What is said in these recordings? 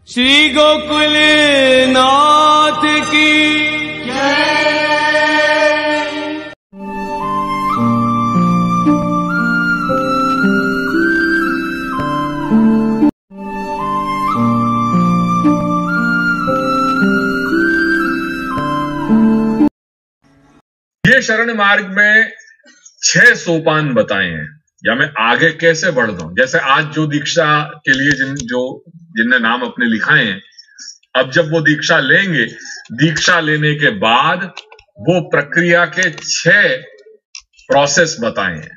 श्री गोकुल नाथ की ये शरण मार्ग में 6 सोपान बताए हैं, या मैं आगे कैसे बढ़ दूं। जैसे आज जो दीक्षा के लिए जिनने नाम अपने लिखाए हैं, अब जब वो दीक्षा लेंगे, दीक्षा लेने के बाद वो प्रक्रिया के 6 प्रोसेस बताए हैं।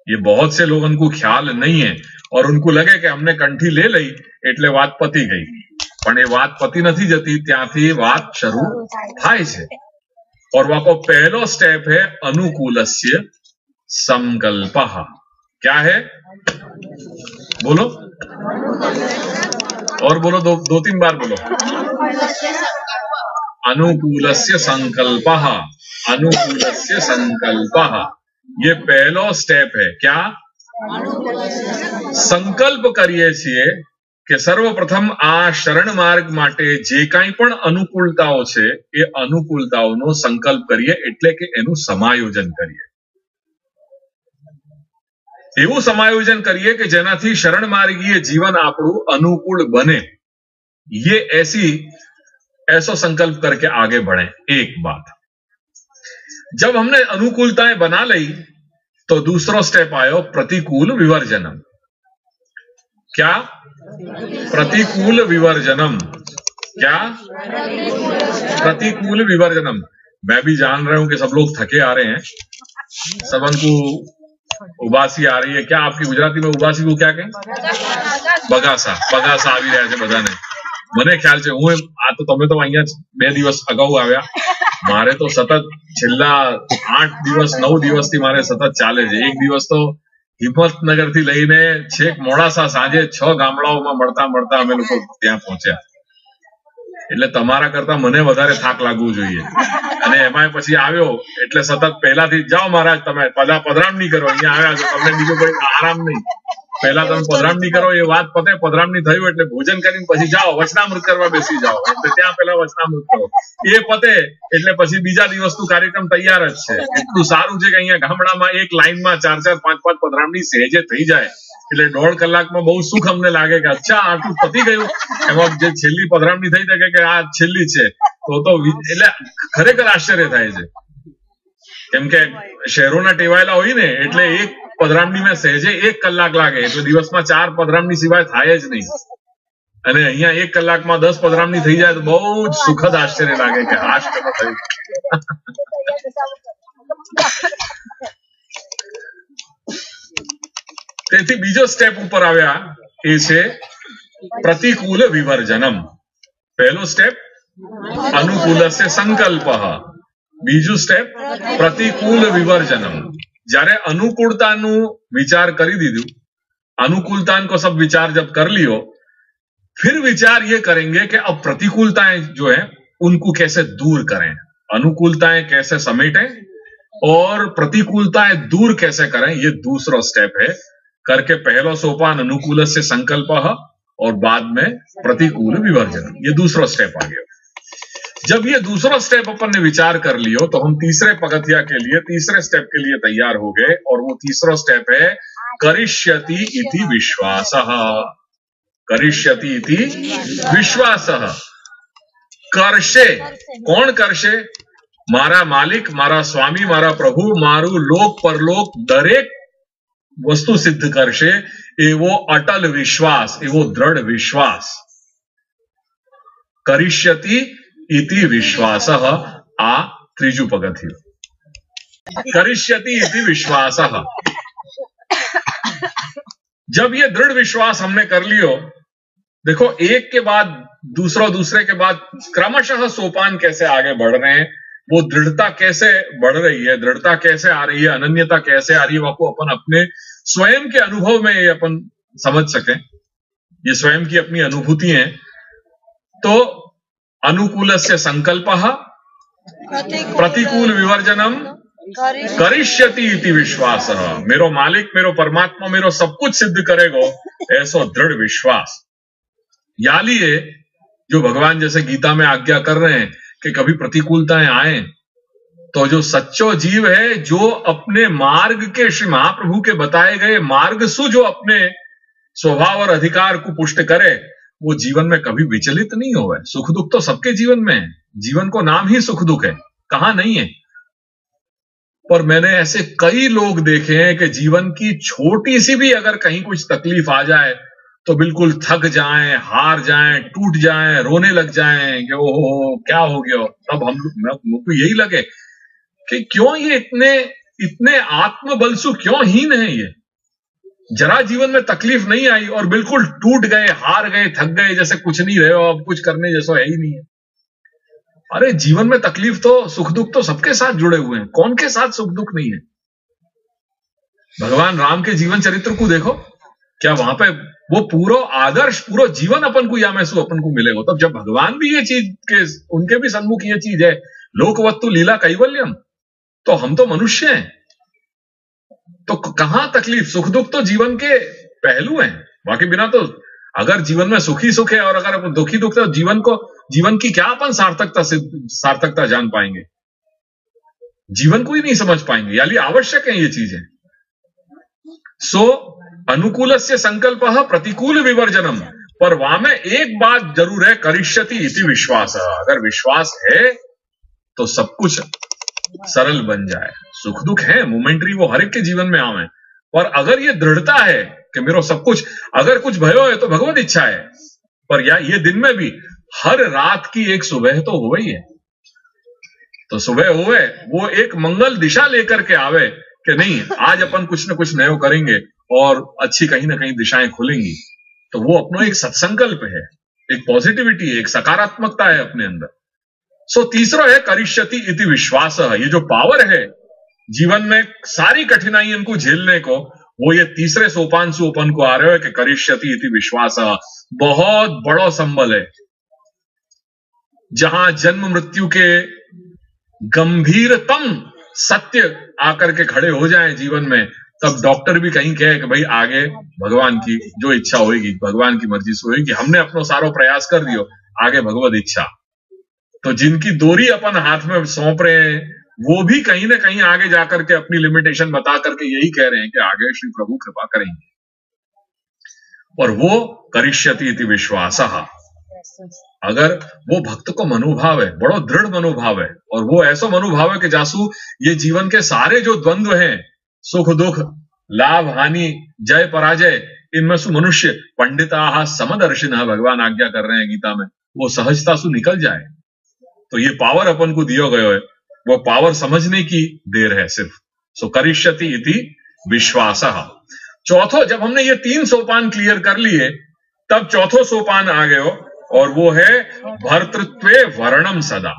ये बहुत से लोगों को ख्याल नहीं है और उनको लगे कि हमने कंठी ले ली એટલે વાત પતી ગઈ, પણ એ વાત પતી નથી જતી, ત્યાંથી વાત શરૂ થાય છે। और वहां को पहलो स्टेप है अनुकूलस्य संकल्पः। क्या है? बोलो और बोलो, दो तीन बार बोलो। अनुकूलस्य संकल्पः, अनुकूलस्य संकल्पः, ये पहलो स्टेप है। क्या? संकल्प करिए छे કે સર્વપ્રથમ આ શરણ માર્ગ માટે જે કાંઈ પણ અનુકૂળતાઓ છે એ અનુકૂળતાઓનો સંકલ્પ કરીએ, એટલે કે એનું સમાયોજન કરીએ। એવું સમાયોજન કરીએ કે જેનાથી શરણ માર્ગીય જીવન આપણું अनुकूल बने। ये ऐसो संकल्प करके आगे बढ़े। एक बात, जब हमने अनुकूलताएं बना ली तो दूसरा स्टेप आयो प्रतिकूल विवर्जनम। क्या? प्रतिकूल विवर्जनम। क्या? प्रतिकूल विवर्जनम। मैं भी जान रहा हूं कि सब लोग थके आ रहे हैं, सबन को उबासी आ रही है। क्या आपकी गुजराती में उबासी को क्या कहें? बगासा। बगासा આવી રહ્યા છે બધાને, મને ખ્યાલ છે। હું આ તો તમે તો અહીંયા 2 દિવસ અગાઉ આવ્યા, મારે તો સતત છેલ્લા 8 દિવસ 9 દિવસથી મારે સતત ચાલે છે। એક દિવસ તો હિંમતનગર થી લઈને છેક મોડાસા સાંજે 6 ગામડાઓમાં મળતા મળતા અમે લોકો ત્યાં પહોંચ્યા। એટલે તમારા કરતા મને વધારે થાક લાગવું જોઈએ। અને એમાં પછી આવ્યો એટલે સતત પહેલાથી જાઓ મહારાજ, તમે પધરામણી કરો, અહીંયા આવ્યા છો, તમને બીજો કોઈ આરામ નહીં। પહેલા તમે પધરામણી કરો, એ વાત પતે, પધરામણી થયું એટલે ભોજન કરીને પછી જાઓ વચનામૃત કરવા બેસી જાઓ। એટલે ત્યાં પહેલા વચનામૃત કરો, એ પતે એટલે પછી બીજા દિવસનું કાર્યક્રમ તૈયાર જ છે। એટલું સારું છે કે અહીંયા ગામડામાં એક લાઈનમાં 4-4 5-5 પધરામણી સહેજે થઈ જાય એટલે 1.5 કલાકમાં બહુ સુખ અમને લાગે કે અચ્છા આટલું પતી ગયું। એમાં જે છેલ્લી પધરામણી થઈ શકે કે આ છેલ્લી છે તો એટલે ખરેખર આશ્ચર્ય થાય છે। કેમ કે શહેરોના ટેવાયેલા હોય ને એટલે એક પધરામણી में સહેજે 1 કલાક લાગે, એટલે દિવસમાં 4 પધરામણી સિવાય થાય જ નહીં। અને અહીંયા 1 કલાકમાં 10 પધરામણી થઈ જાય તો બહુ જ સુખદ આશ્ચર્ય લાગે કે આશ્ચર્ય થયું। તેથી બીજો સ્ટેપ ઉપર આવ્યા એ છે प्रतिकूल विवर्जनम। पहलो स्टेप अनुकूलस्य संकल्पः, बीजू स्टेप प्रतिकूल विवर्जनम। જ્યારે अनुकूलताનું विचार કરી દીધું, अनुकूलता को सब विचार जब कर लियो, फिर विचार ये करेंगे कि अब प्रतिकूलताएं जो है उनको कैसे दूर करें, अनुकूलताएं कैसे समेटें और प्रतिकूलताएं दूर कैसे करें। ये दूसरा स्टेप है। करके पहला सोपान अनुकूलस्य संकल्पः और बाद में प्रतिकूल विवर्जन, ये दूसरा स्टेप आ गया। जब ये दूसरा स्टेप अपन ने विचार कर लियो तो हम तीसरे पगथिया के लिए, तीसरे स्टेप के लिए तैयार हो गए। और वो तीसरा स्टेप है करिष्यति इति विश्वासः। करिष्यति इति विश्वासः। करशे, कौन करशे? मारा मालिक, मारा स्वामी, मारा प्रभु, मारू लोक परलोक दरेक वस्तु सिद्ध करशे एवो अटल विश्वास, एवो दृढ़ विश्वास। करिष्यति इति विश्वासः, आ त्रीजू पगथियु। करिष्यति इति विश्वासः। जब ये दृढ़ विश्वास हमने कर लियो, देखो एक के बाद दूसरा, दूसरे के बाद क्रमशः सोपान कैसे आगे बढ़ रहे हैं, वो दृढ़ता कैसे बढ़ रही है, दृढ़ता कैसे आ रही है, अनन्यता कैसे आ रही है, वो अपन अपने स्वयं के अनुभव में ये अपन समझ सकें। ये स्वयं की अपनी अनुभूति है। तो अनुकूलस्य संकल्पः, प्रतिकूल विवर्जनम, करिष्यति इति विश्वासः। मेरो मालिक, मेरो परमात्मा मेरो सब कुछ सिद्ध करेगो, ऐसो दृढ़ विश्वास। या लिए जो भगवान जैसे गीता में आज्ञा कर रहे हैं कि कभी प्रतिकूलताएं आए तो जो सच्चो जीव है, जो अपने मार्ग के, श्री महाप्रभु के बताए गए मार्ग सु जो अपने स्वभाव और अधिकार को पुष्ट करे, वो जीवन में कभी विचलित नहीं होवे। सुख दुख तो सबके जीवन में है, जीवन को नाम ही सुख दुख है, कहां नहीं है। पर मैंने ऐसे कई लोग देखे हैं कि जीवन की छोटी सी भी अगर कहीं कुछ तकलीफ आ जाए तो बिल्कुल थक जाएं, हार जाएं, टूट जाएं, रोने लग जाएं कि ओहो क्या हो गया। तब हमको यही लगे कि क्यों ये इतने आत्मबलसु क्यों हीन है। ये जरा जीवन में तकलीफ नहीं आई और बिल्कुल टूट गए, हार गए, थक गए, जैसे कुछ नहीं रहे हो, अब कुछ करने जैसा है ही नहीं है। अरे जीवन में तकलीफ तो, सुख दुख तो सबके साथ जुड़े हुए हैं, कौन के साथ सुख दुख नहीं है। भगवान राम के जीवन चरित्र को देखो, क्या वहां पे वो पूरा आदर्श, पूरा जीवन अपन को या महसूस अपन को मिलेगा। तब जब भगवान भी ये चीज के, उनके भी सन्मुख ये चीज है, लोकवत्तु लीला कैवल्यम, तो हम तो मनुष्य हैं, तो कहां तकलीफ, सुख दुख तो जीवन के पहलू हैं। बाकी बिना तो, अगर जीवन में सुखी सुख है और अगर अपन दुखी दुख है, तो जीवन की क्या अपन सार्थकता जान पाएंगे, जीवन को ही नहीं समझ पाएंगे। यानी आवश्यक है ये चीजें। सो अनुकूलस्य संकल्पः प्रतिकूल विवर्जनम, पर वहां में एक बात जरूर है, करिष्यति इति विश्वास। अगर विश्वास है तो सब कुछ सरल बन जाए। सुख दुख है मोमेंटरी, वो हर एक के जीवन में आवे, पर अगर ये दृढ़ता है कि मेरा सब कुछ, अगर कुछ भयो है तो भगवत इच्छा है, पर या ये दिन में भी हर रात की एक सुबह तो हो ही है। तो सुबह हुए वो एक मंगल दिशा लेकर के आवे कि नहीं आज अपन कुछ न कुछ नया करेंगे और अच्छी कहीं ना कहीं दिशाएं खुलेंगी। तो वो अपना एक सत्संकल्प है, एक पॉजिटिविटी है, एक सकारात्मकता है अपने अंदर। सो तीसरा है करिष्यति इति विश्वास। ये जो पावर है जीवन में सारी कठिनाई इनको झेलने को, वो ये तीसरे सोपान से अपन को आ रहे हो कि करिष्यति इति विश्वास। बहुत बड़ा संबल है। जहां जन्म मृत्यु के गंभीरतम सत्य आकर के खड़े हो जाएं जीवन में, तब डॉक्टर भी कहीं कहे कि भाई आगे भगवान की जो इच्छा होगी, भगवान की मर्जी से होगी, हमने अपना सारा प्रयास कर दियो, आगे भगवत इच्छा। तो जिनकी डोरी अपन हाथ में सौंप रहे हैं, वो भी कहीं ना कहीं आगे जाकर के अपनी लिमिटेशन बता करके यही कह रहे हैं कि आगे श्री प्रभु कृपा करेंगे। और वो करिष्यति इति विश्वासः, अगर वो भक्त को मनोभाव है, बड़ा दृढ़ मनोभाव है, और वो ऐसा मनोभाव है कि जासू ये जीवन के सारे जो द्वंद्व हैं, सुख दुख, लाभ हानि, जय पराजय, इनमें सु मनुष्य पंडिता समदर्शिनः, भगवान आज्ञा कर रहे हैं गीता में, वो सहजता सु निकल जाए। तो ये पावर अपन को दिया गया है, वो पावर समझने की देर है सिर्फ। सो करिष्यति इति विश्वासः। चौथो, जब हमने ये 3 सोपान क्लियर कर लिए, तब चौथो सोपान आ गए हो, और वो है भर्तृत्वे वर्णम सदा।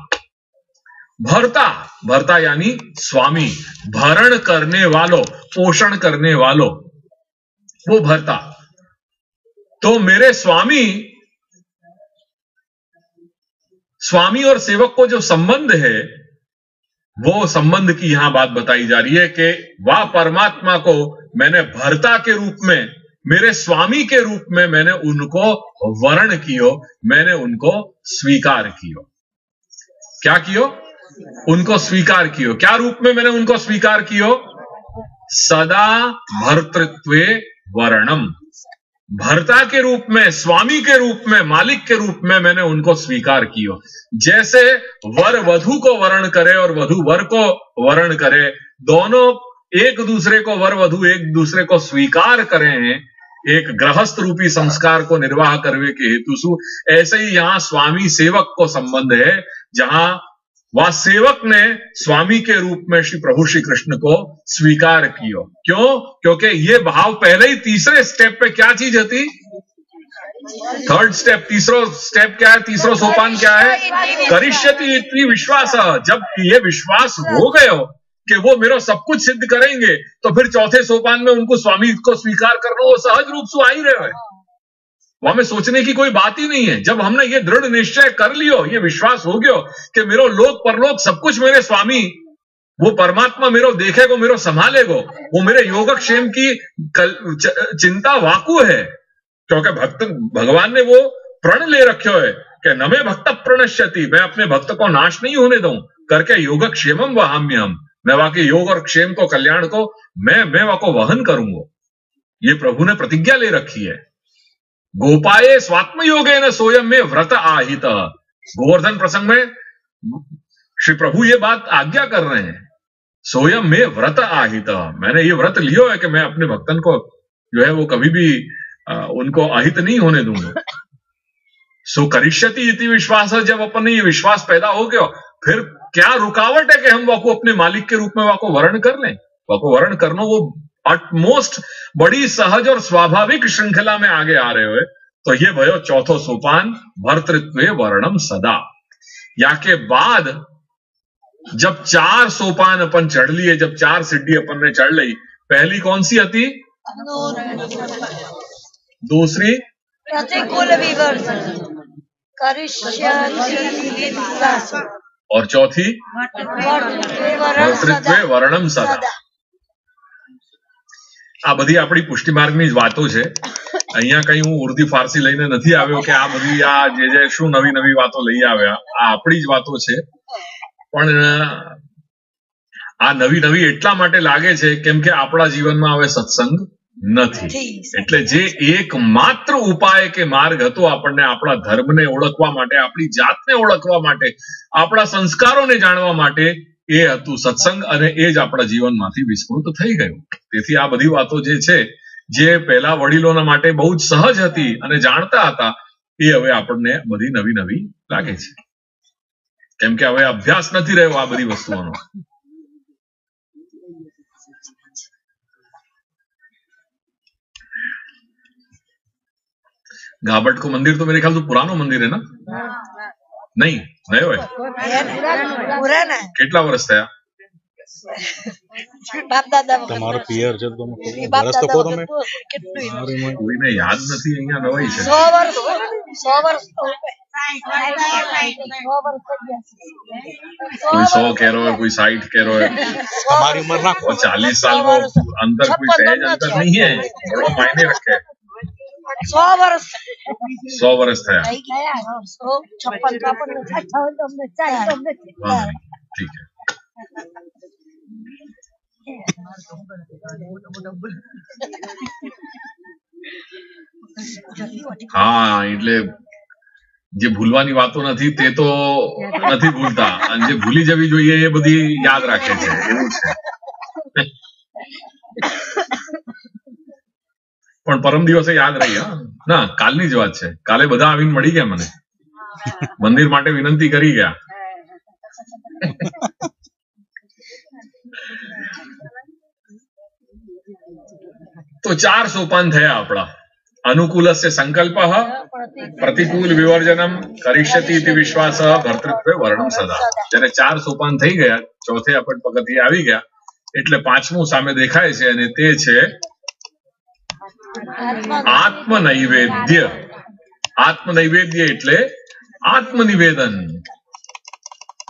भर्ता यानी स्वामी, भरण करने वालों, पोषण करने वालों, वो भर्ता। तो मेरे स्वामी और सेवक को जो संबंध है, वो संबंध की यहां बात बताई जा रही है कि वह परमात्मा को मैंने भर्ता के रूप में, मेरे स्वामी के रूप में मैंने उनको वर्ण कियो, मैंने उनको स्वीकार कियो। क्या कियो? उनको स्वीकार कियो। क्या रूप में मैंने उनको स्वीकार कियो? सदा भर्तृत्वे वर्णम, भर्ता के रूप में, स्वामी के रूप में, मालिक के रूप में मैंने उनको स्वीकार कियो। जैसे वर वधु को वर्ण करे और वधु वर को वर्ण करे, दोनों एक दूसरे को, वर वधु एक दूसरे को स्वीकार करें हैं एक गृहस्थ रूपी संस्कार को निर्वाह करने के हेतु सु, ऐसे ही यहां स्वामी सेवक को संबंध है, जहां वह सेवक ने स्वामी के रूप में श्री प्रभु श्री कृष्ण को स्वीकार किया। क्यों? क्योंकि ये भाव पहले ही तीसरे स्टेप पे क्या चीज होती, थर्ड स्टेप, तीसरा स्टेप क्या है, तीसरा सोपान क्या है, करिष्यति इति विश्वास। जब ये विश्वास हो गए हो कि वो मेरा सब कुछ सिद्ध करेंगे, तो फिर चौथे सोपान में उनको स्वामी को स्वीकार करना वो सहज रूप से आ ही रहे हैं। वहां में सोचने की कोई बात ही नहीं है। जब हमने ये दृढ़ निश्चय कर लियो, ये विश्वास हो गयो कि मेरो लोक परलोक सब कुछ मेरे स्वामी, वो परमात्मा मेरो देखेगो, मेरो संभालेगो, वो मेरे योगक्षेम की चिंता वाकू है, क्योंकि भगवान ने वो प्रण ले रखे है कि न मैं भक्त प्रणश्यति, मैं अपने भक्त को नाश नहीं होने दूं, करके योगक्षेमम वहाम्यहम, मैं वाके योग और क्षेम को, कल्याण को मैं वाको वहन करूंगा। ये प्रभु ने प्रतिज्ञा ले रखी है। गोपाये स्वात्म योगे न सोयम में व्रत आहित। गोवर्धन प्रसंग में श्री प्रभु ये बात आज्ञा कर रहे हैं, सोयम में व्रत आहित, मैंने ये व्रत लियो है कि मैं अपने भक्तन को जो है वो कभी भी उनको अहित नहीं होने दूंगा। सो करिष्यति इति विश्वास, जब अपन ये विश्वास पैदा हो गया, फिर क्या रुकावट है कि हम वाको अपने मालिक के रूप में वाको वर्ण कर लें। वाको वर्ण करना वो अटमोस्ट बड़ी सहज और स्वाभाविक श्रृंखला में आगे आ रहे हुए। तो ये भयो चौथो सोपान, भर्तृत्वे वर्णम सदा। या के बाद जब 4 सोपान अपन चढ़ लिए, जब 4 सिद्धि अपन ने चढ़ ली, पहली कौन सी थी? दूसरी प्रतिकूल विवर्तन, और चौथी ભર્તૃત્વે વર્ણમ સદા। આ બધી આપણી પુષ્ટિ માર્ગની જ વાતો છે। અહીંયા કઈ હું ઉર્દી ફારસી લઈને નથી આવ્યો કે આ બધી આ જે શું નવી નવી વાતો લઈ આવ્યા, આ આપણી જ વાતો છે। પણ આ નવી નવી એટલા માટે લાગે છે કેમ કે આપણા જીવનમાં હવે સત્સંગ નથી। એટલે જે એકમાત્ર ઉપાય કે માર્ગ હતો આપણને આપણા ધર્મને ઓળખવા માટે, આપણી જાતને ઓળખવા માટે, આપણા સંસ્કારોને જાણવા માટે, એ હતું સત્સંગ, અને એ જ આપણા જીવનમાંથી વિસ્મૃત થઈ ગયું। તેથી આ બધી વાતો જે છે, જે પહેલા વડીલોના માટે બહુ જ સહજ હતી અને જાણતા હતા, એ હવે આપણને બધી નવી નવી લાગે છે, કેમ કે હવે અભ્યાસ નથી રહ્યો આ બધી વસ્તુઓનો। घाबट को मंदिर तो मेरे ख्याल से पुरानो मंदिर है ना? नहीं, नयो है। पुराना કેટલા વર્ષ થયા? બાપ દાદા તમારો પિયર છે તો બાપ વર્ષ તો દાદા કહો તમે કેટલું કોઈને યાદ નથી, અહીંયા નવાઈ છે। 100 વર્ષ 100 વર્ષ कोई 100 कह रहा है, कोई 60 कह रहा है, તમારી ઉંમર નાખો। और 40 साल में अंतर कोई सहज अंतर नहीं है, बड़ो मायने रखे। 100 વર્ષ 100 વર્ષ થયા। થઈ ગયા 156 हाँ, ठीक है। हाँ, એટલે જે ભૂલવાની વાતો નથી તે તો નથી ભૂલતા, અને જે ભૂલી જવી જોઈએ એ બધી યાદ રાખે છે, એવું છે। પણ પરમ દિવસે યાદ રહી। હા ના, કાલની જ વાત છે। કાલે બધા આવીને મળી ગયા મને, મંદિર માટે વિનંતી કરી ગયા। તો 4 સોપાન થયા આપણા। अनुकूलस्य संकल्पः, प्रतिकूल विवर्जनम, करिष्यति इति विश्वासः, भर्तृत्वे वर्णम सदा। જ્યારે 4 સોપાન થઈ ગયા, ચોથે આપણે પગથિયે આવી ગયા, એટલે પાંચમું સામે દેખાય છે, અને તે છે આત્મનૈવેદ્ય। આત્મનૈવેદ્ય એટલે આત્મનિવેદન।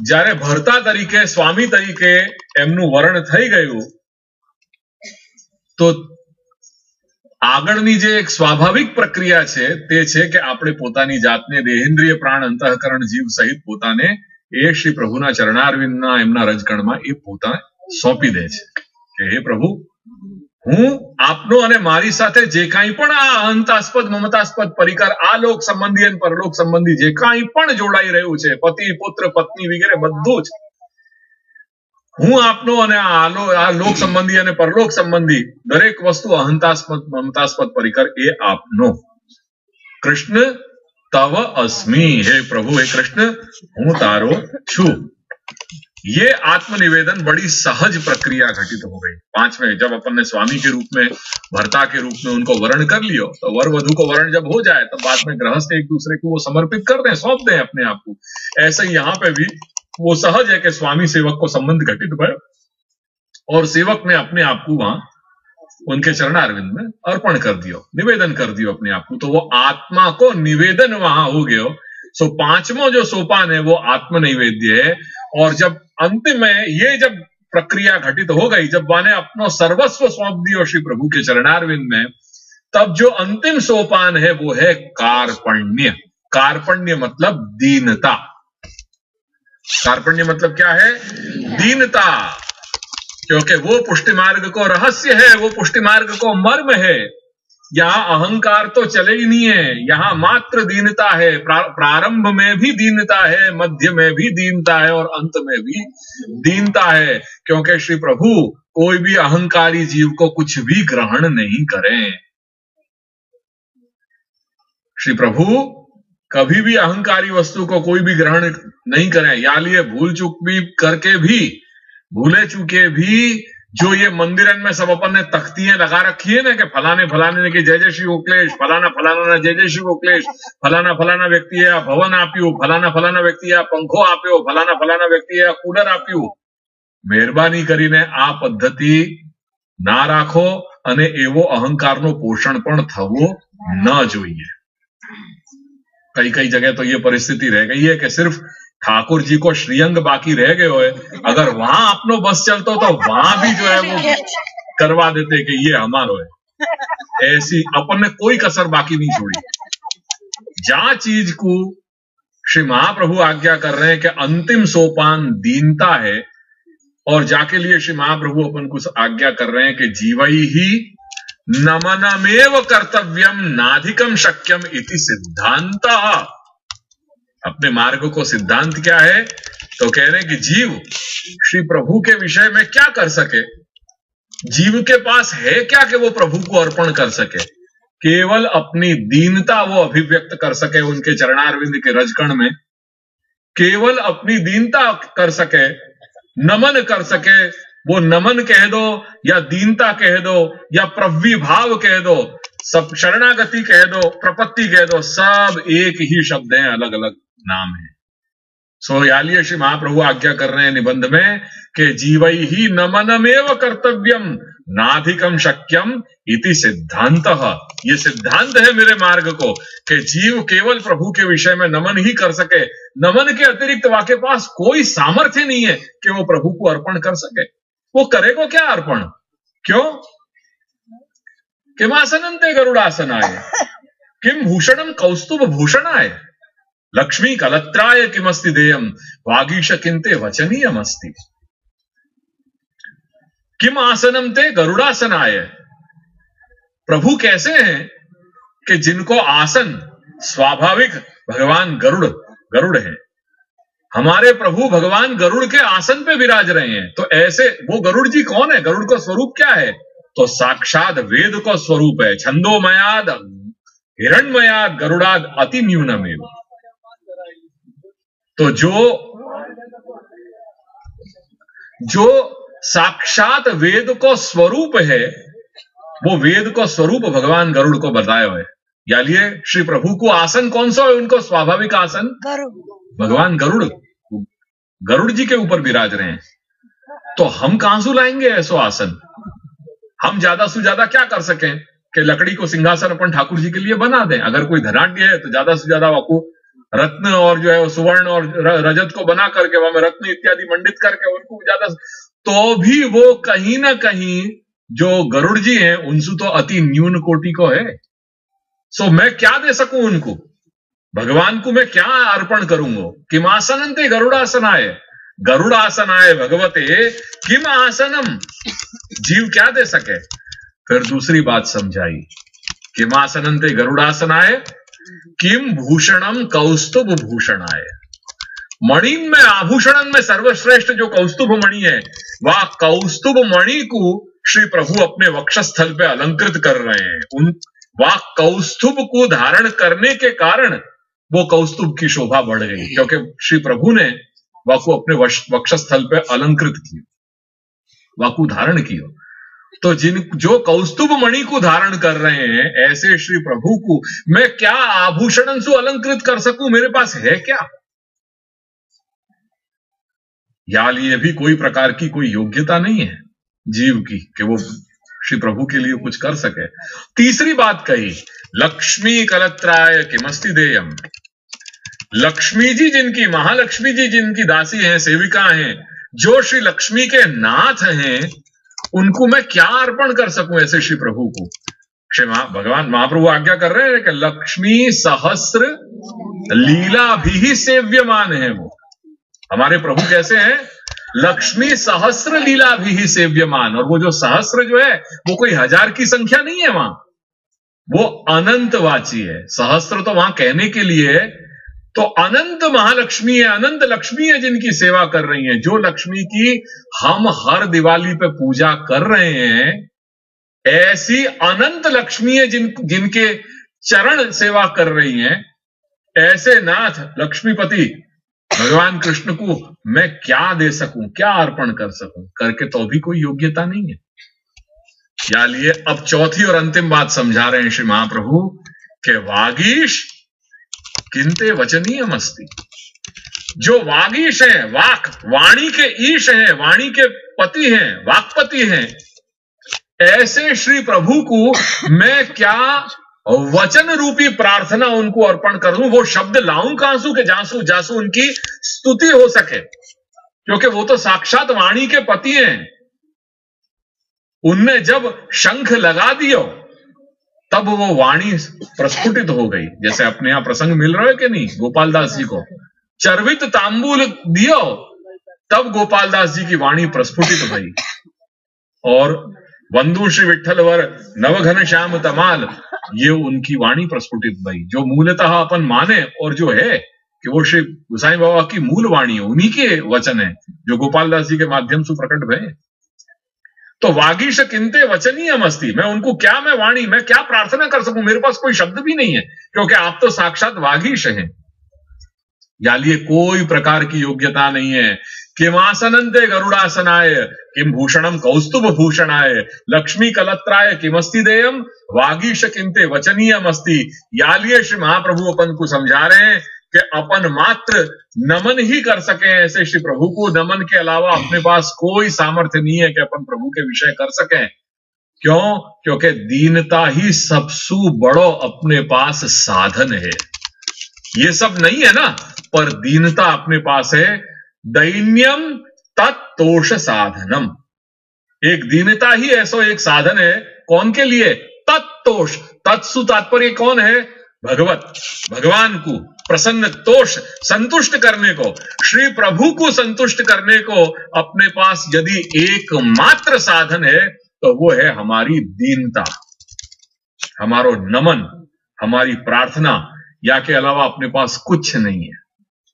જ્યારે ભર્તા તરીકે, સ્વામી તરીકે એમનું વર્ણ થઈ ગયું, તો આગળની જે એક સ્વાભાવિક પ્રક્રિયા છે તે છે કે આપણે પોતાની જાતને, દેહેન્દ્રિય પ્રાણ અંતઃકરણ જીવ સહિત પોતાને એ શ્રી પ્રભુના ચરણારવિંદના એમના રજકણમાં એ પોતાને સોંપી દે છે કે હે પ્રભુ, હું આપનો અને મારી સાથે જે કાંઈ પણ આ અહંતાસ્પદ, મમતાસ્પદ પરિકર, આ લોક સંબંધી અને પરલોક સંબંધી જે કાંઈ પણ જોડાઈ રહ્યું છે, પતિ પુત્ર પત્ની વગેરે બધું જ, હું આપનો અને આ લોક સંબંધી અને પરલોક સંબંધી દરેક વસ્તુ અહંતાસ્પદ, મમતાસ્પદ પરિકર એ આપનો। કૃષ્ણ તવ અસ્મિ, હે प्रभु, हे कृष्ण, હું તારો છું। ये आत्मनिवेदन बड़ी सहज प्रक्रिया घटित हो गई। 5वें, जब अपन ने स्वामी के रूप में, भर्ता के रूप में उनको वर्ण कर लियो, तो वर वधु को वर्ण जब हो जाए, तब बाद में गृहस्थ एक दूसरे को वो समर्पित कर दें, सौंप दें अपने आप को। ऐसे ही यहाँ पे भी वो सहज है कि स्वामी सेवक को संबंध घटित भयो, और सेवक ने अपने आप को वहां उनके चरणारविंद में अर्पण कर दियो, निवेदन कर दियो अपने आप को। तो वो आत्मा को निवेदन वहां हो गयो। सो 5वां जो सोपान है वो आत्मनिवेद्य है। और जब अंतिम में ये जब प्रक्रिया घटित हो गई, जब माने अपनो सर्वस्व सौंप दियो श्री प्रभु के चरणारविंद में, तब जो अंतिम सोपान है वो है कार्पण्य। कार्पण्य मतलब दीनता। कार्पण्य मतलब क्या है? दीनता। क्योंकि वो पुष्टि मार्ग को रहस्य है, वो पुष्टि मार्ग को मर्म है। यहां अहंकार तो चले ही नहीं है, यहां मात्र दीनता है। प्रारंभ में भी दीनता है, मध्य में भी दीनता है और अंत में भी दीनता है। क्योंकि श्री प्रभु कोई भी अहंकारी जीव को कुछ भी ग्रहण नहीं करें। श्री प्रभु कभी भी अहंकारी वस्तु को कोई भी ग्रहण नहीं करें। या लिए भूल चूक भी करके भी, भूले चूके भी, जो ये मंदिरन में सब अपन ने तख्तियां लगा रखी है ना कि फलाने फलाने ने कि जय जय श्री गोकलेश, फलाना फलाना ने जय जय श्री गोकलेश, फलाना फलाना व्यक्ति है भवन आप्यू, फलाना फलाना व्यक्ति है पंखो आप्यो, फलाना फलाना व्यक्ति है कूलर आप्यू। મહેરબાની કરીને આ પદ્ધતિ ના રાખો અને એવો અહંકારનો પોષણ પણ થવો ન જોઈએ। कई कई जगह तो ये परिस्थिति रह गई है कि सिर्फ ठाकुर जी को श्रीअंग बाकी रह गए हो, अगर वहां अपनो बस चलतो तो वहां भी जो है वो करवा देते कि ये हमारो है। ऐसी अपन ने कोई कसर बाकी नहीं छोड़ी। जहां चीज को श्री महाप्रभु आज्ञा कर रहे हैं कि अंतिम सोपान दीनता है, और जाके लिए श्री महाप्रभु अपन को आज्ञा कर रहे हैं कि जीवई ही नमनमेव कर्तव्यम नाधिकम शक्यम इति सिद्धांत। अपने मार्ग को सिद्धांत क्या है? तो कह रहे हैं कि जीव श्री प्रभु के विषय में क्या कर सके, जीव के पास है क्या कि वो प्रभु को अर्पण कर सके? केवल अपनी दीनता वो अभिव्यक्त कर सके उनके चरणारविंद के रजकण में, केवल अपनी दीनता कर सके, नमन कर सके। वो नमन कह दो या दीनता कह दो या प्रविभाव कह दो, सब शरणागति कह दो, प्रपत्ति कह दो, सब एक ही शब्द हैं, अलग अलग नाम है। सो यालिए श्री महाप्रभु आज्ञा कर रहे हैं निबंध में कि जीवई ही नमनमेव कर्तव्यम नाधिकम शक्यम इति सिद्धांत। ये सिद्धांत है मेरे मार्ग को कि जीव केवल प्रभु के विषय में नमन ही कर सके। नमन के अतिरिक्त वाके पास कोई सामर्थ्य नहीं है कि वो प्रभु को अर्पण कर सके। वो करेगो क्या अर्पण? क्यों? किमासनंते गरुड़ासनाय, किम भूषणम कौस्तुभ भूषणाय, लक्ष्मी कलत्राय किमस्ति देयम, वागीश किंते वचनीयमस्ति। किम आसनम ते गरुड़ासनाय। प्रभु कैसे हैं कि जिनको आसन स्वाभाविक भगवान गरुड़ है। हमारे प्रभु भगवान गरुड़ के आसन पे विराज रहे हैं। तो ऐसे वो गरुड़ जी कौन है? गरुड़ का स्वरूप क्या है? तो साक्षात वेद का स्वरूप है। छंदोमयाद हिरण्मयाद गरुड़ाद अति न्यूनमेव। तो जो साक्षात वेद को स्वरूप है, वो वेद को स्वरूप भगवान गरुड़ को बताया है। यालिए श्री प्रभु को आसन कौन सा है? उनको स्वाभाविक आसन भगवान गरुड़ जी के ऊपर विराज रहे हैं। तो हम कहां से लाएंगे ऐसो आसन? हम ज्यादा से ज्यादा क्या कर सकें कि लकड़ी को सिंहासन अपन ठाकुर जी के लिए बना दें। अगर कोई धनाढ्य है तो ज्यादा से ज्यादा वाकू रत्न और जो है सुवर्ण और रजत को बना करके वहां में रत्न इत्यादि मंडित करके उनको ज्यादा, तो भी वो कहीं ना कहीं जो गरुड़ जी हैं उनसे तो अति न्यून कोटि को है। सो मैं क्या दे सकूं उनको? भगवान को मैं क्या अर्पण करूंगा? किम आसनंते गरुड़ासनाय, गरुड़ासनाय भगवते किम आसनम। जीव क्या दे सके? फिर दूसरी बात समझाई, किम आसनंते गरुड़ासनाय किम भूषणम कौस्तुभ भूषणाय। मणि में आभूषण में सर्वश्रेष्ठ जो कौस्तुभ मणि है, वह कौस्तुभ मणि को श्री प्रभु अपने वक्षस्थल पे अलंकृत कर रहे हैं। वह कौस्तुभ को धारण करने के कारण वो कौस्तुभ की शोभा बढ़ गई, क्योंकि श्री प्रभु ने वह को अपने वक्षस्थल पे अलंकृत किया, वह को धारण किया। तो जो कौस्तुभ मणि को धारण कर रहे हैं, ऐसे श्री प्रभु को मैं क्या आभूषण से अलंकृत कर सकूं? मेरे पास है क्या? या लिए भी कोई प्रकार की कोई योग्यता नहीं है जीव की कि वो श्री प्रभु के लिए कुछ कर सके। तीसरी बात कही, लक्ष्मी कलत्राय किमस्ति देयम। लक्ष्मी जी जिनकी, महालक्ष्मी जी जिनकी दासी हैं, सेविका हैं, जो श्री लक्ष्मी के नाथ हैं, उनको मैं क्या अर्पण कर सकूं ऐसे श्री प्रभु को? भगवान महाप्रभु आज्ञा कर रहे हैं कि लक्ष्मी सहस्र लीला भी सेव्यमान है वो। हमारे प्रभु कैसे हैं? लक्ष्मी सहस्र लीला भी सेव्यमान। और वो जो सहस्र जो है वो कोई हजार की संख्या नहीं है, वहां वो अनंतवाची है। सहस्र तो वहां कहने के लिए है, तो अनंत महालक्ष्मी है, अनंत लक्ष्मी है जिनकी सेवा कर रही है। जो लक्ष्मी की हम हर दिवाली पे पूजा कर रहे हैं, ऐसी अनंत लक्ष्मी है जिनके चरण सेवा कर रही हैं। ऐसे नाथ लक्ष्मीपति भगवान कृष्ण को मैं क्या दे सकूं, क्या अर्पण कर सकूं, करके तो भी कोई योग्यता नहीं है। या लिए अब चौथी और अंतिम बात समझा रहे हैं श्री महाप्रभु के वागीश किंते वचनीय मस्ती। जो वागीश है, वाणी के ईश हैं, वाणी के पति हैं, वाक्पति हैं, ऐसे श्री प्रभु को मैं क्या वचन रूपी प्रार्थना उनको अर्पण कर दूं। वो शब्द लाऊं कहां से के जासू उनकी स्तुति हो सके, क्योंकि वो तो साक्षात वाणी के पति हैं। उनने जब शंख लगा दियो तब वो वाणी प्रस्फुटित हो गई। जैसे अपने यहां प्रसंग मिल रहा है कि नहीं, गोपाल दास जी को चर्वित तांबूल दियो तब गोपाल दास जी की वाणी प्रस्फुटित भई। और बंधु श्री विठ्ठल वर नवघन श्याम तमाल, ये उनकी वाणी प्रस्फुटित भई। जो मूलतः अपन माने और जो है कि वो श्री गोसाई बाबा की मूल वाणी है, उन्हीं के वचन है जो गोपाल दास जी के माध्यम से प्रकट भये। तो वागीश किंते वचनीय मस्ती, मैं उनको क्या, मैं वाणी, मैं क्या प्रार्थना कर सकूं, मेरे पास कोई शब्द भी नहीं है, क्योंकि आप तो साक्षात वागीश हैं। या लिए कोई प्रकार की योग्यता नहीं है। किमासनंते गरुड़ासनाय, किम भूषणम कौस्तुभ भूषणाय, लक्ष्मी कलत्राय किमस्ति देयम, वागीश किंते वचनीय मस्ती। या लिए श्री महाप्रभु अपन को समझा रहे हैं कि अपन मात्र नमन ही कर सके ऐसे श्री प्रभु को। नमन के अलावा अपने पास कोई सामर्थ्य नहीं है कि अपन प्रभु के विषय कर सकें। क्यों? क्योंकि दीनता ही सबसे बड़ो अपने पास साधन है। ये सब नहीं है ना, पर दीनता अपने पास है। दैन्यम तत्तोष साधनम, एक दीनता ही ऐसा एक साधन है। कौन के लिए? तत्तोष। तत्सु तात्पर्य कौन है? भगवत, भगवान को प्रसन्न, तोष संतुष्ट करने को, श्री प्रभु को संतुष्ट करने को अपने पास यदि एकमात्र साधन है तो वो है हमारी दीनता, हमारो नमन, हमारी प्रार्थना। या के अलावा अपने पास कुछ नहीं है।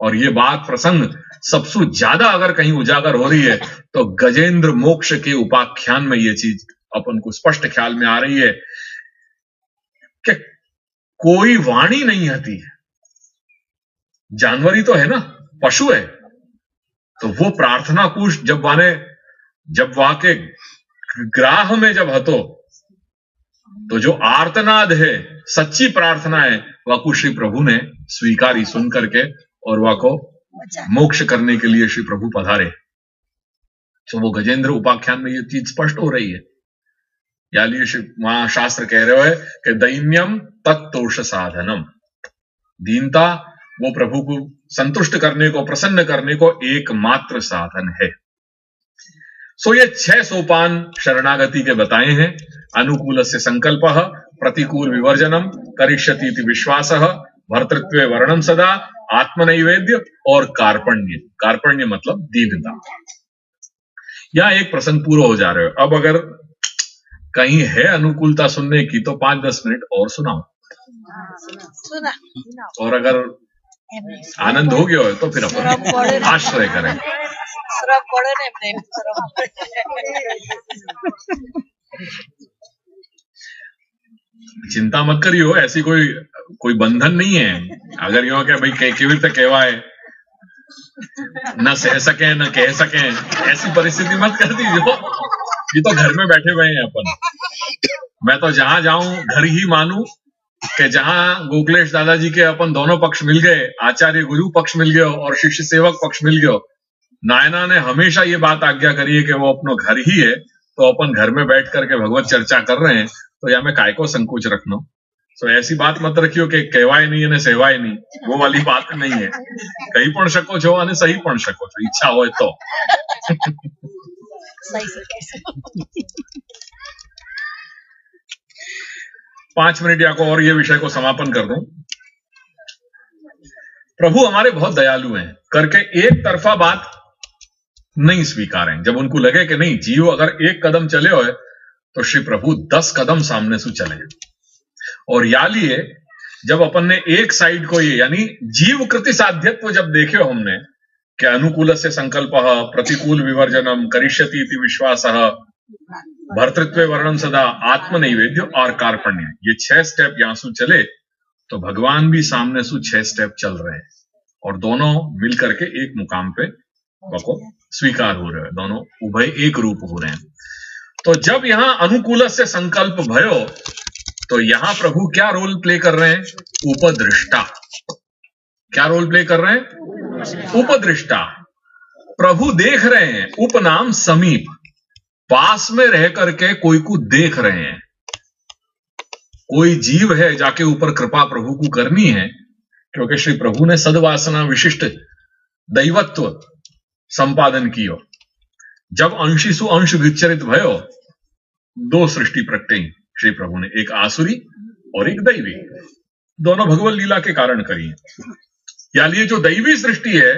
और ये बात प्रसंग सबसे ज्यादा अगर कहीं उजागर हो रही है तो गजेंद्र मोक्ष के उपाख्यान में ये चीज अपन को स्पष्ट ख्याल में आ रही है कि कोई वाणी नहीं आती है। जानवरी तो है ना, पशु है, तो वो प्रार्थना कुश जब वहां के ग्राह में जब हतो, तो जो आर्तनाद है, सच्ची प्रार्थना है, वह को श्री प्रभु ने स्वीकारी सुन करके और वह को मोक्ष करने के लिए श्री प्रभु पधारे। तो वो गजेंद्र उपाख्यान में ये चीज स्पष्ट हो रही है। या लिए वहां शास्त्र कह रहे हो कि दैन्यम तत्तोष साधनम, दीनता वो प्रभु को संतुष्ट करने को, प्रसन्न करने को एकमात्र साधन है। सो ये 6 सोपान शरणागति के बताए हैं। अनुकूल से संकल्प, प्रतिकूल विवर्जनम, करिष्यति विश्वासः, भर्तृत्वे वर्णम सदा, आत्मनैवेद्य और कार्पण्य। कार्पण्य मतलब दीनता। यहां एक प्रसंग पूरा हो जा रहे हो। अब अगर कहीं है अनुकूलता सुनने की तो 5-10 मिनट और सुनाओ, और अगर आनंद हो गया हो तो फिर अपन आश्रय करें। चिंता मत करियो, ऐसी कोई बंधन नहीं है। अगर यो क्या भाई केविर तक कहवाए न सह सके न कह सके, ऐसी परिस्थिति मत कर दीजिए। ये तो घर में बैठे हुए हैं अपन। मैं तो जहां जाऊं घर ही मानूं कि जहां गोकुलेश दादाजी के अपन दोनों पक्ष मिल गए, आचार्य गुरु पक्ष मिल गयो और शिष्य सेवक पक्ष मिल गयो। नायना ने हमेशा ये बात आज्ञा करी है कि वो अपनो घर ही है, तो अपन घर में बैठ करके भगवत चर्चा कर रहे हैं, तो या मैं काय को संकोच रखना। तो ऐसी बात मत रखियो कि कहवाय नहीं ने सेवाय नहीं, वो वाली बात नहीं है। कहीं पण शको छो અને सही पण शको छो, इच्छा होय तो। सही 5 मिनट या को और ये विषय को समापन कर दूं। प्रभु हमारे बहुत दयालु हैं करके एक तरफा बात नहीं स्वीकारें। जब उनको लगे कि नहीं, जीव अगर एक कदम चले हो तो श्री प्रभु 10 कदम सामने से चले। और या लिए जब अपन ने एक साइड को ये यानी जीव कृति साध्यत्व जब देखे हो हमने कि अनुकूल से संकल्प प्रतिकूल विवर्जनम करिष्यति इति विश्वास भर्तृत्व वर्णन सदा आत्मनैवेद्य और कार्पण्य, ये 6 स्टेप यहां से चले तो भगवान भी सामने से 6 स्टेप चल रहे हैं और दोनों मिल करके एक मुकाम पे को स्वीकार हो रहे हैं, दोनों उभय एक रूप हो रहे हैं। तो जब यहां अनुकूल से संकल्प भयो तो यहां प्रभु क्या रोल प्ले कर रहे हैं? उपदृष्टा। क्या रोल प्ले कर रहे हैं? उपदृष्टा। प्रभु देख रहे हैं, उपनाम समीप, पास में रह करके कोई को देख रहे हैं। कोई जीव है जाके ऊपर कृपा प्रभु को करनी है, क्योंकि श्री प्रभु ने सद्वासना विशिष्ट दैवत्व संपादन कियो। जब अंशिसु अंश विचरित भयो 2 सृष्टि प्रकटी श्री प्रभु ने, एक आसुरी और एक दैवी, दोनों भगवत लीला के कारण करी है। यानी ये जो दैवी सृष्टि है,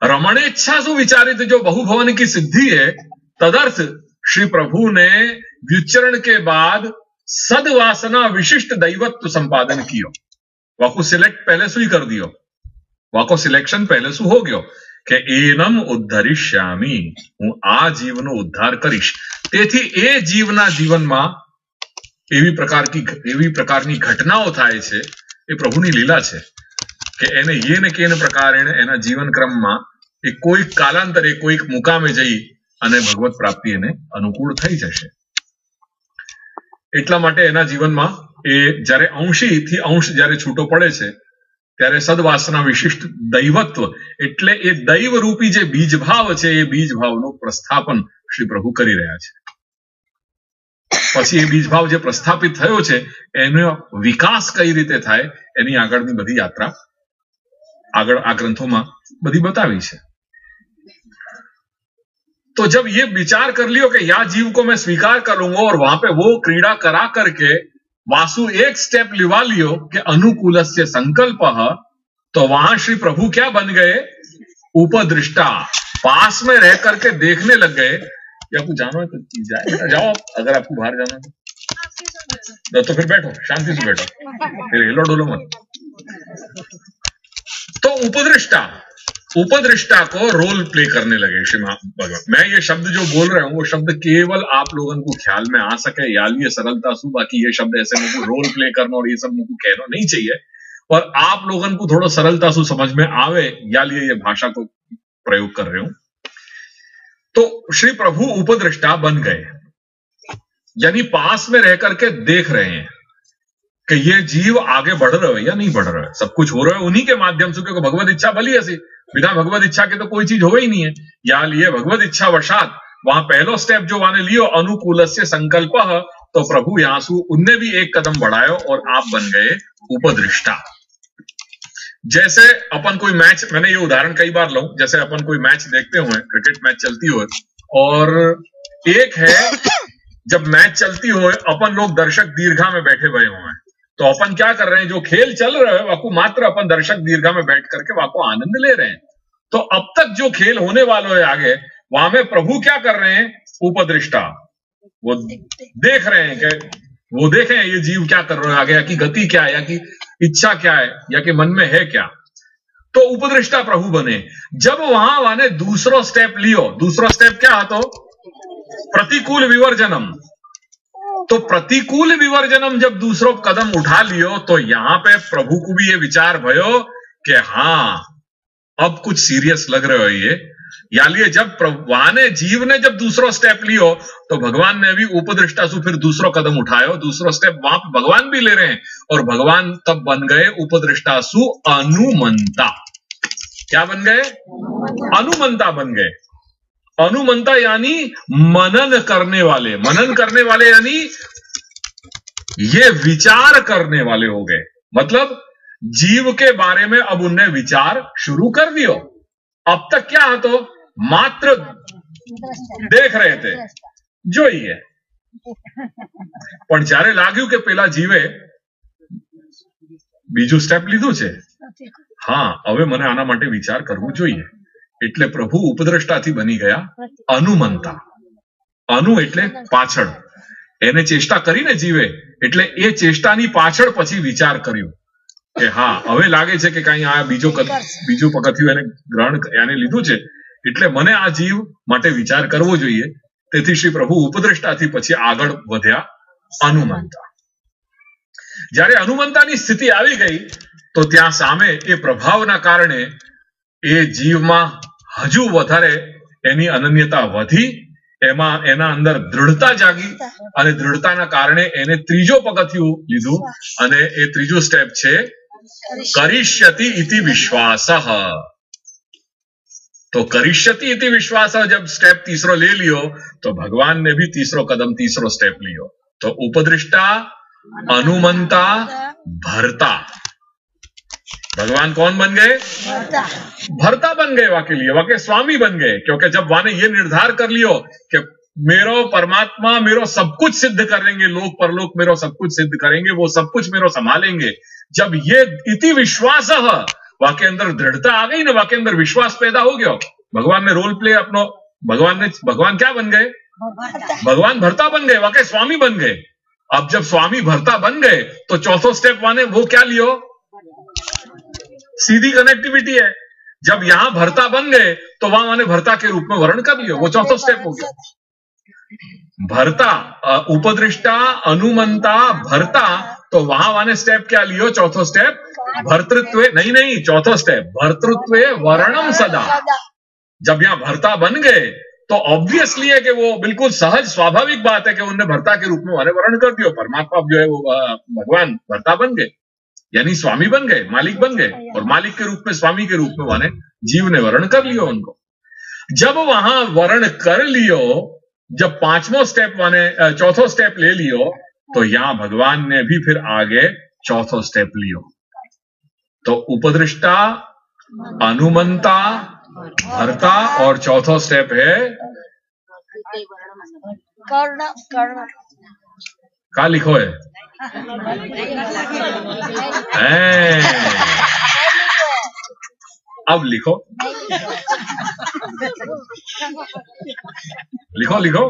रमणेच्छा सु विचारित जो बहुभवन की सिद्धि है, तदर्थ श्री प्रभु ने विचरण के बाद सद्वासना विशिष्ट दैवत्व संपादन कियो। वाको सिलेक्ट पहले से ही कर दियो, वाको सिलेक्शन पहले से हो गयो કે એનમ ઉદ્ધરિષ્યામિ, હું આ જીવનો ઉદ્ધાર કરીશ। તેથી એ જીવના જીવનમાં એવી પ્રકારની ઘટનાઓ થાય છે, એ પ્રભુની લીલા છે કે એને ये न केन प्रकारे એના જીવન ક્રમમાં એ કોઈક કાલાંતરે કોઈક મુકામે જઈ અને ભગવત પ્રાપ્તિ એને અનુકૂળ થઈ જશે। એટલા માટે એના જીવનમાં એ જ્યારે અંશીથી અંશ જ્યારે છૂટો પડે છે ત્યારે સદવાસના વિશિષ્ટ દૈવત્વ એટલે એ દૈવ રૂપી જે બીજભાવ છે, એ બીજભાવનું પ્રસ્થાપન શ્રી પ્રભુ કરી રહ્યા છે। પછી એ બીજભાવ જે પ્રસ્થાપિત થયો છે એનો વિકાસ કઈ રીતે થાય એની આગળની બધી યાત્રા આગળ આ ગ્રંથોમાં બધી બતાવી છે। तो जब ये विचार कर लियो कि या जीव को मैं स्वीकार कर लूंगा और वहां पे वो क्रीड़ा करा करके वासु एक स्टेप लिवा लियो कि अनुकूल से संकल्प, तो वहां श्री प्रभु क्या बन गए? उपदृष्टा। पास में रह करके देखने लग गए। या आपको जाना है तो जाए, जाओ अगर आपको बाहर जाना है तो फिर बैठो, शांति से बैठो, फिर हिलो डोलो मत। तो उपदृष्टा को रोल प्ले करने लगे श्री भगवान। मैं ये शब्द जो बोल रहा हूं वो शब्द केवल आप लोगों को ख्याल में आ सके, या लिए सरलता सु, बाकी ये शब्द ऐसे मुझको रोल प्ले करना और ये सब मुझको कहना नहीं चाहिए, और आप लोगों को थोड़ा सरलता सु समझ में आवे, या लिए ये भाषा को प्रयोग कर रहे हूं। तो श्री प्रभु उपदृष्टा बन गए, यानी पास में रह करके देख रहे हैं कि ये जीव आगे बढ़ रहे हो या नहीं बढ़ रहा है। सब कुछ हो रहा है उन्हीं के माध्यम से, क्योंकि भगवत इच्छा भली ऐसी, बिना भगवत इच्छा के तो कोई चीज हो ही नहीं है। या लिए भगवत इच्छा वशात वहां पहलो स्टेप जो वाने लियो अनुकूल से संकल्प, तो प्रभु यहां से उनने भी एक कदम बढ़ायो और आप बन गए उपदृष्टा। जैसे अपन कोई मैच, मैंने ये उदाहरण कई बार लूं, जैसे अपन कोई मैच देखते हुए, क्रिकेट मैच चलती हो और एक है जब मैच चलती हो अपन लोग दर्शक दीर्घा में बैठे हुए हुए हैं, तो अपन क्या कर रहे हैं, जो खेल चल रहा है वाको मात्र अपन दर्शक दीर्घा में बैठ करके वाको आनंद ले रहे हैं। तो अब तक जो खेल होने वाला है आगे, वहां में प्रभु क्या कर रहे हैं? उपदृष्टा। वो देख रहे हैं कि वो देखें ये जीव क्या कर रहा है आगे, या की गति क्या है, या की इच्छा क्या है, या कि मन में है क्या। तो उपदृष्टा प्रभु बने। जब वहां वाने दूसरा स्टेप लियो, दूसरा स्टेप क्या है? तो प्रतिकूल विवर्जनम। तो प्रतिकूल विवर्जनम जब दूसरो कदम उठा लियो, तो यहां पे प्रभु को भी ये विचार भयो कि हाँ अब कुछ सीरियस लग रहे हो ये। या लिए जब वाने जीव ने जब दूसरा स्टेप लियो, तो भगवान ने भी उपदृष्टा से फिर दूसरा कदम उठायो, दूसरा स्टेप वहां पे भगवान भी ले रहे हैं, और भगवान तब बन गए उपदृष्टा सु अनुमंता। क्या बन गए? अनुमंता बन गए। अनुमंता यानी मनन करने वाले। मनन करने वाले यानी ये विचार करने वाले हो गए। मतलब जीव के बारे में अब उनने विचार शुरू कर दियो। अब तक क्या है? तो मात्र देख रहे थे जो ही है, પણ જ્યારે લાગ્યું કે પેલા જીવે બીજું સ્ટેપ લીધું છે, હા, હવે મને આના માટે વિચાર કરવો જોઈએ. એટલે પ્રભુ ઉપદ્રષ્ટાથી બની ગયા અનુમંતા. અનુ એટલે પાછળ, એને ચેષ્ટા કરીને જીવે એટલે એ ચેષ્ટાની પાછળ પછી વિચાર કર્યો કે હા, હવે લાગે છે કે કઈ આ બીજું પગથિયું એને ગ્રહણ એને લીધું છે, એટલે મને આ જીવ માટે વિચાર કરવો જોઈએ. તેથી શ્રી પ્રભુ ઉપદ્રષ્ટાથી પછી આગળ વધ્યા અનુમંતા. જ્યારે અનુમંતાની સ્થિતિ આવી ગઈ તો ત્યાં સામે એ પ્રભાવના કારણે એ જીવમાં હજુ વધારે એની અનન્યતા વધી, એમાં એના અંદર દૃઢતા જાગી, અને દૃઢતાના કારણે એને ત્રીજો પગથિયું લીધું, અને એ ત્રીજું સ્ટેપ છે करिष्यति इति विश्वासः. तो करिष्यति इति विश्वासः जब स्टेप तीसरो ले लियो तो भगवान ने भी तीसरो स्टेप लियो. तो उपदृष्टा, अनुमंता, भरता. भगवान कौन बन गए? भरता बन गए. वाके लिए वाके स्वामी बन गए, क्योंकि जब वाने ये निर्धार कर लियो कि मेरो परमात्मा मेरो सब कुछ सिद्ध करेंगे, लोक परलोक मेरो सब कुछ सिद्ध करेंगे, वो सब कुछ मेरो संभालेंगे. जब ये इति विश्वास वाके अंदर दृढ़ता आ गई ना, वाके अंदर विश्वास पैदा हो गया. भगवान ने रोल प्ले अपनो, भगवान क्या बन गए? भगवान भरता बन गए, वाके स्वामी बन गए. अब जब स्वामी भरता बन गए तो चौथो स्टेप वाने वो क्या लियो? सीधी कनेक्टिविटी है. जब यहां भरता बन गए तो वहां माने भरता के रूप में वर्ण कर लियो, वो चौथो स्टेप हो गया. भरता, उपदृष्टा, अनुमंता, भरता. तो वहां वाने स्टेप क्या लियो? चौथो स्टेप भर्तृत्व. नहीं, चौथो स्टेप भर्तृत्व वर्णम सदा. जब यहां भरता बन गए तो ऑब्वियसली है कि वो बिल्कुल सहज स्वाभाविक बात है कि उनने भरता के रूप में वाने वर्ण कर दियो. परमात्मा जो है वो भगवान भरता बन गए, यानी स्वामी बन गए, मालिक बन गए, और मालिक के रूप में, स्वामी के रूप में वाने जीव ने वर्ण कर लियो उनको. जब वहां वर्ण कर लियो, जब पांचवो स्टेप माने चौथो स्टेप ले लियो, तो यहां भगवान ने भी फिर आगे चौथो स्टेप लियो. तो उपदृष्टा, अनुमंता, भरता, और चौथो स्टेप है कर्ण. क्या लिखो है? अब लिखो, लिखो.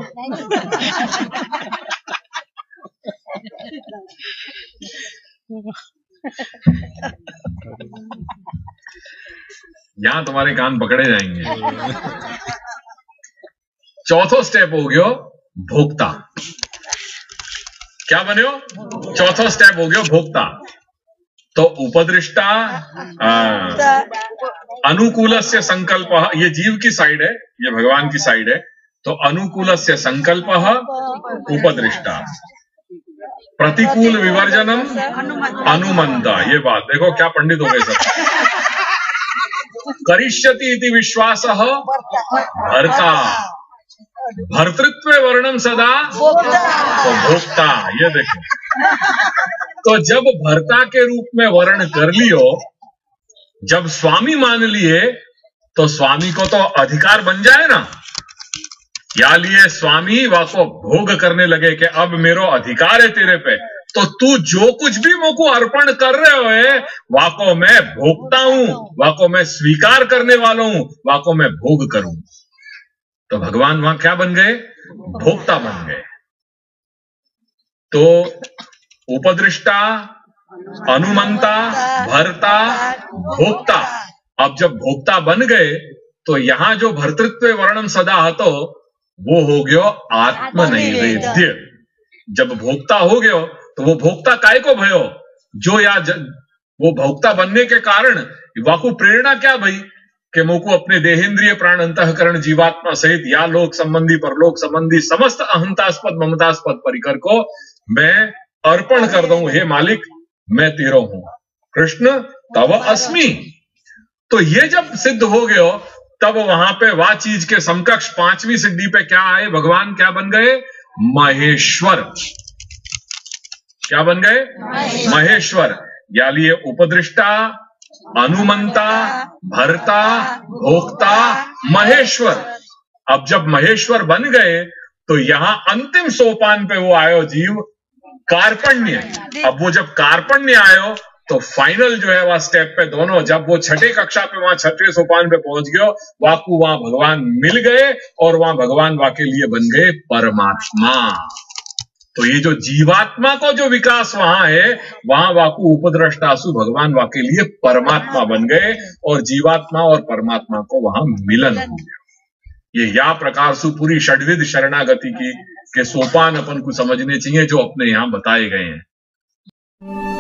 यहां तुम्हारे कान पकड़े जाएंगे. चौथो स्टेप हो गयो भोक्ता. क्या बन्यो? चौथो स्टेप हो गयो भोक्ता. तो उपदृष्टा, अनुकूलस्य संकल्प, ये जीव की साइड है, ये भगवान की साइड है. तो अनुकूलस्य संकल्प उपदृष्टा, प्रतिकूल विवर्जनम अनुमंता. ये बात देखो क्या पंडित हो गए सब. करिष्यति इति विश्वासः भर्ता, भर्तृत्व वर्णम सदा तो भोक्ता. ये देखो, तो जब भर्ता के रूप में वर्ण कर लियो, जब स्वामी मान लिए, तो स्वामी को तो अधिकार बन जाए ना. या लिए स्वामी वाको भोग करने लगे कि अब मेरो अधिकार है तेरे पे, तो तू जो कुछ भी मुझको अर्पण कर रहे हो है, वाको मैं भोगता हूं, वाको मैं स्वीकार करने वाला हूं, वाको मैं भोग करूं. तो भगवान वहां क्या बन गए? भोक्ता बन गए. तो उपदृष्टा, अनुमंता, भरता, भोक्ता. अब जब भोक्ता बन गए तो यहां जो भर्तृत्व वर्णन सदा हतो वो हो गयो आत्मनैवेद्य. जब भोक्ता हो गयो तो वो भोक्ता काय को भयो? जो वो भोक्ता बनने के कारण वाकु प्रेरणा क्या भई कि मोको अपने देहेंद्रिय प्राण अंतःकरण जीवात्मा सहित या लोक संबंधी परलोक संबंधी समस्त अहंतास्पद ममतास्पद परिकर को मैं अर्पण कर दूं. हे मालिक, मैं तेरो हूं, कृष्ण तव अस्मि. तो ये जब सिद्ध हो गयो, तब वहां पे वह चीज के समकक्ष पांचवी सिद्धि पे क्या आए? भगवान क्या बन गए? महेश्वर. क्या बन गए? महेश्वर. या लिए उपदृष्टा, अनुमंता, भरता, भोक्ता, महेश्वर. अब जब महेश्वर बन गए तो यहां अंतिम सोपान पे वो आयो जीव कार्पण्य. अब वो जब कार्पण्य आयो तो फाइनल जो है वह स्टेप पे दोनों, जब वो छठे कक्षा पे वहां छठे सोपान पे पहुंच गए, वाकू वहां भगवान मिल गए और वहां भगवान वाके लिए बन गए परमात्मा। तो ये जो जीवात्मा को जो विकास वहां है, वहां वाकू उपद्रष्टासु भगवान वाके लिए परमात्मा बन गए और जीवात्मा और परमात्मा को वहां मिलन हो गया। ये या प्रकार से पूरी षड्विध शरणागति की के सोपान अपन को समझने चाहिए जो अपने यहां बताए गए हैं।